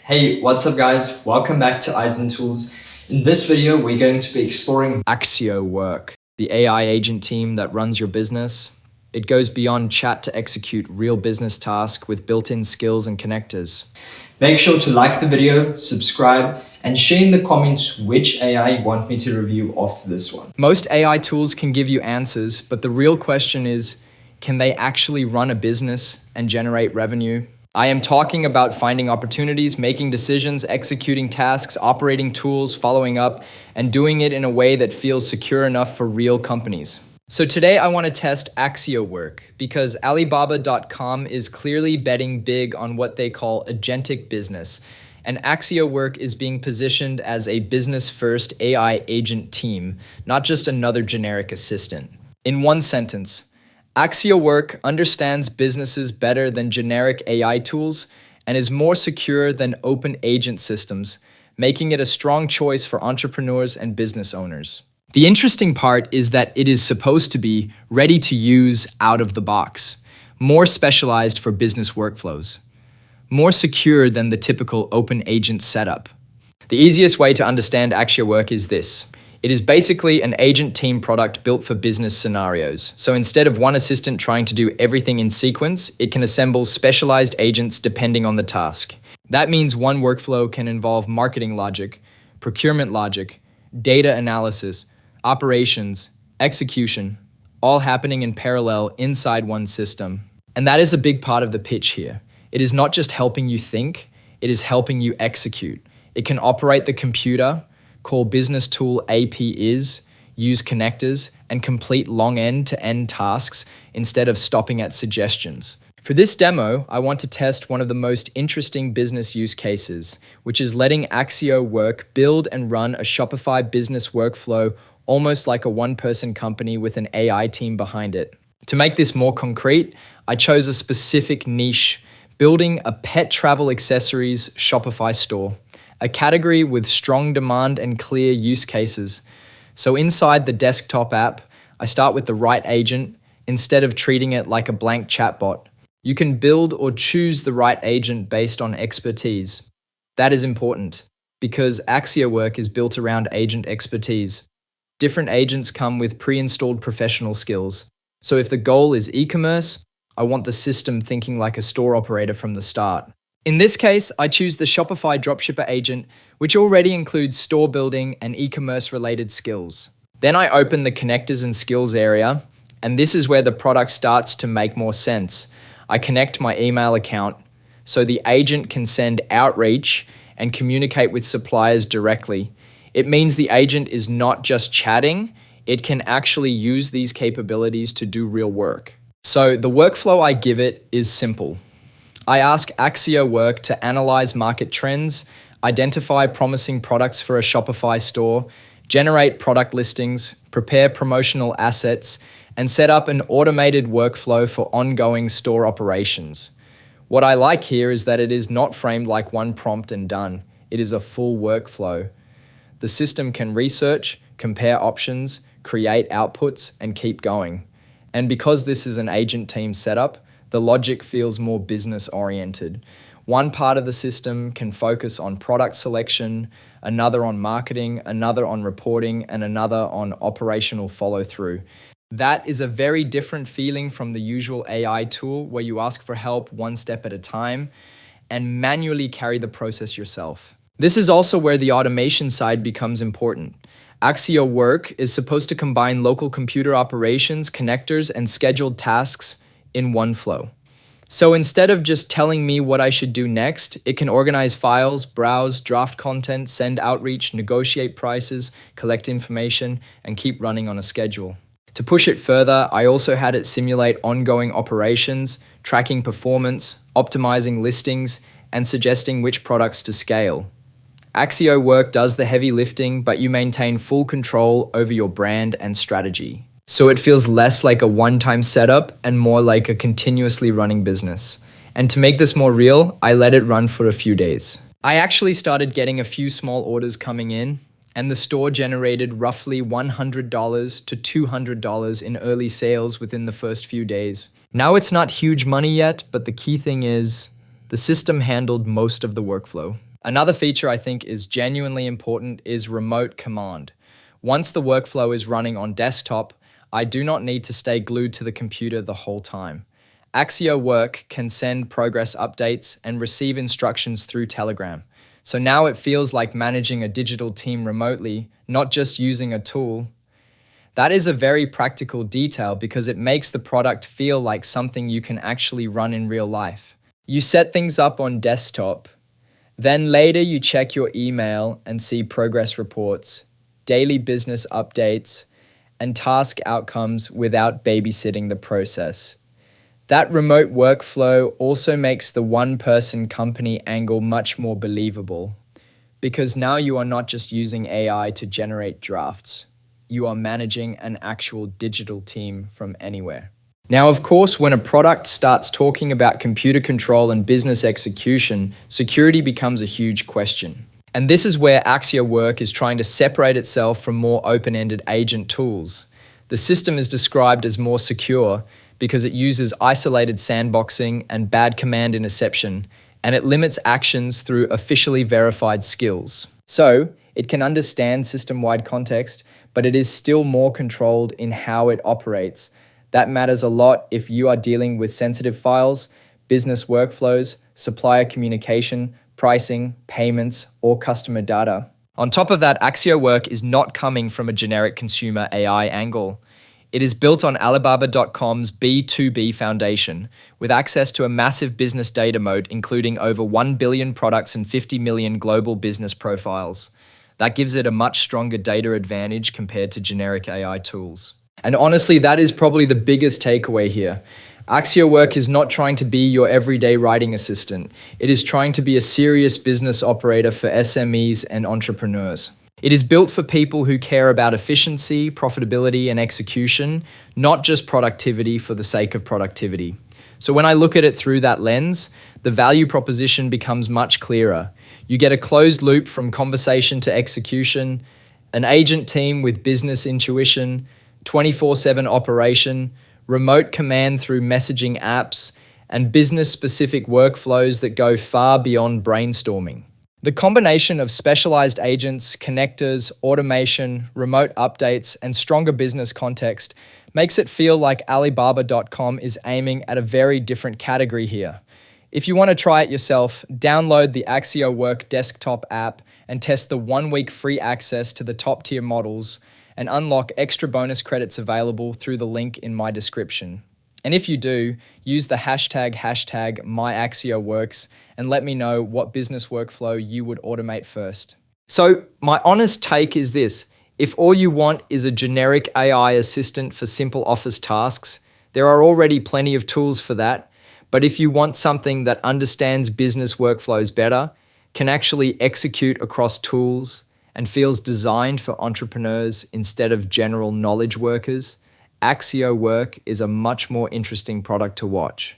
Hey, what's up guys? Welcome back to Eyes and Tools. In this video, we're going to be exploring Accio Work, the AI agent team that runs your business. It goes beyond chat to execute real business tasks with built-in skills and connectors. Make sure to like the video, subscribe, and share in the comments which AI you want me to review after this one. Most AI tools can give you answers, but the real question is, can they actually run a business and generate revenue? I am talking about finding opportunities, making decisions, executing tasks, operating tools, following up, and doing it in a way that feels secure enough for real companies. So today I want to test Accio Work because Alibaba.com is clearly betting big on what they call Agentic business, and Accio Work is being positioned as a business-first AI agent team, not just another generic assistant. In one sentence, Accio Work understands businesses better than generic AI tools and is more secure than open agent systems, making it a strong choice for entrepreneurs and business owners. The interesting part is that it is supposed to be ready to use out of the box, more specialized for business workflows, more secure than the typical open agent setup. The easiest way to understand Accio Work is this. It is basically an agent team product built for business scenarios. So instead of one assistant trying to do everything in sequence, it can assemble specialized agents depending on the task. That means one workflow can involve marketing logic, procurement logic, data analysis, operations, execution, all happening in parallel inside one system. And that is a big part of the pitch here. It is not just helping you think, it is helping you execute. It can operate the computer, call business tool APIs, use connectors, and complete long end-to-end tasks instead of stopping at suggestions. For this demo, I want to test one of the most interesting business use cases, which is letting Accio Work build and run a Shopify business workflow almost like a one-person company with an AI team behind it. To make this more concrete, I chose a specific niche, building a pet travel accessories Shopify store, a category with strong demand and clear use cases. So inside the desktop app, I start with the right agent instead of treating it like a blank chatbot. You can build or choose the right agent based on expertise. That is important because Accio Work is built around agent expertise. Different agents come with pre-installed professional skills. So if the goal is e-commerce, I want the system thinking like a store operator from the start. In this case, I choose the Shopify dropshipper agent, which already includes store building and e-commerce related skills. Then I open the connectors and skills area, and this is where the product starts to make more sense. I connect my email account so the agent can send outreach and communicate with suppliers directly. It means the agent is not just chatting, it can actually use these capabilities to do real work. So the workflow I give it is simple. I ask Accio Work to analyze market trends, identify promising products for a Shopify store, generate product listings, prepare promotional assets, and set up an automated workflow for ongoing store operations. What I like here is that it is not framed like one prompt and done. It is a full workflow. The system can research, compare options, create outputs, and keep going. And because this is an agent team setup, the logic feels more business-oriented. One part of the system can focus on product selection, another on marketing, another on reporting, and another on operational follow-through. That is a very different feeling from the usual AI tool where you ask for help one step at a time and manually carry the process yourself. This is also where the automation side becomes important. Accio Work is supposed to combine local computer operations, connectors, and scheduled tasks in one flow. So instead of just telling me what I should do next, it can organize files, browse, draft content, send outreach, negotiate prices, collect information, and keep running on a schedule. To push it further, I also had it simulate ongoing operations, tracking performance, optimizing listings, and suggesting which products to scale. Accio Work does the heavy lifting, but you maintain full control over your brand and strategy. So it feels less like a one-time setup and more like a continuously running business. And to make this more real, I let it run for a few days. I actually started getting a few small orders coming in, and the store generated roughly $100 to $200 in early sales within the first few days. Now it's not huge money yet, but the key thing is the system handled most of the workflow. Another feature I think is genuinely important is remote command. Once the workflow is running on desktop, I do not need to stay glued to the computer the whole time. Accio Work can send progress updates and receive instructions through Telegram. So now it feels like managing a digital team remotely, not just using a tool. That is a very practical detail because it makes the product feel like something you can actually run in real life. You set things up on desktop, then later you check your email and see progress reports, daily business updates, and task outcomes without babysitting the process. That remote workflow also makes the one-person company angle much more believable, because now you are not just using AI to generate drafts. You are managing an actual digital team from anywhere. Now, of course, when a product starts talking about computer control and business execution, security becomes a huge question. And this is where Accio Work is trying to separate itself from more open-ended agent tools. The system is described as more secure because it uses isolated sandboxing and bad command interception, and it limits actions through officially verified skills. So, it can understand system-wide context, but it is still more controlled in how it operates. That matters a lot if you are dealing with sensitive files, business workflows, supplier communication, pricing, payments, or customer data. On top of that, Accio Work is not coming from a generic consumer AI angle. It is built on Alibaba.com's B2B foundation, with access to a massive business data moat including over 1 billion products and 50 million global business profiles. That gives it a much stronger data advantage compared to generic AI tools. And honestly, that is probably the biggest takeaway here. Accio Work is not trying to be your everyday writing assistant. It is trying to be a serious business operator for SMEs and entrepreneurs. It is built for people who care about efficiency, profitability, and execution, not just productivity for the sake of productivity. So when I look at it through that lens, the value proposition becomes much clearer. You get a closed loop from conversation to execution, an agent team with business intuition, 24/7 operation, remote command through messaging apps, and business-specific workflows that go far beyond brainstorming. The combination of specialized agents, connectors, automation, remote updates, and stronger business context makes it feel like Alibaba.com is aiming at a very different category here. If you want to try it yourself, download the Accio Work desktop app and test the 1-week free access to the top-tier models and unlock extra bonus credits available through the link in my description. And if you do, use the hashtag #MyAccioWorks and let me know what business workflow you would automate first. So my honest take is this: if all you want is a generic AI assistant for simple office tasks, there are already plenty of tools for that. But if you want something that understands business workflows better, can actually execute across tools, and feels designed for entrepreneurs instead of general knowledge workers, Accio Work is a much more interesting product to watch.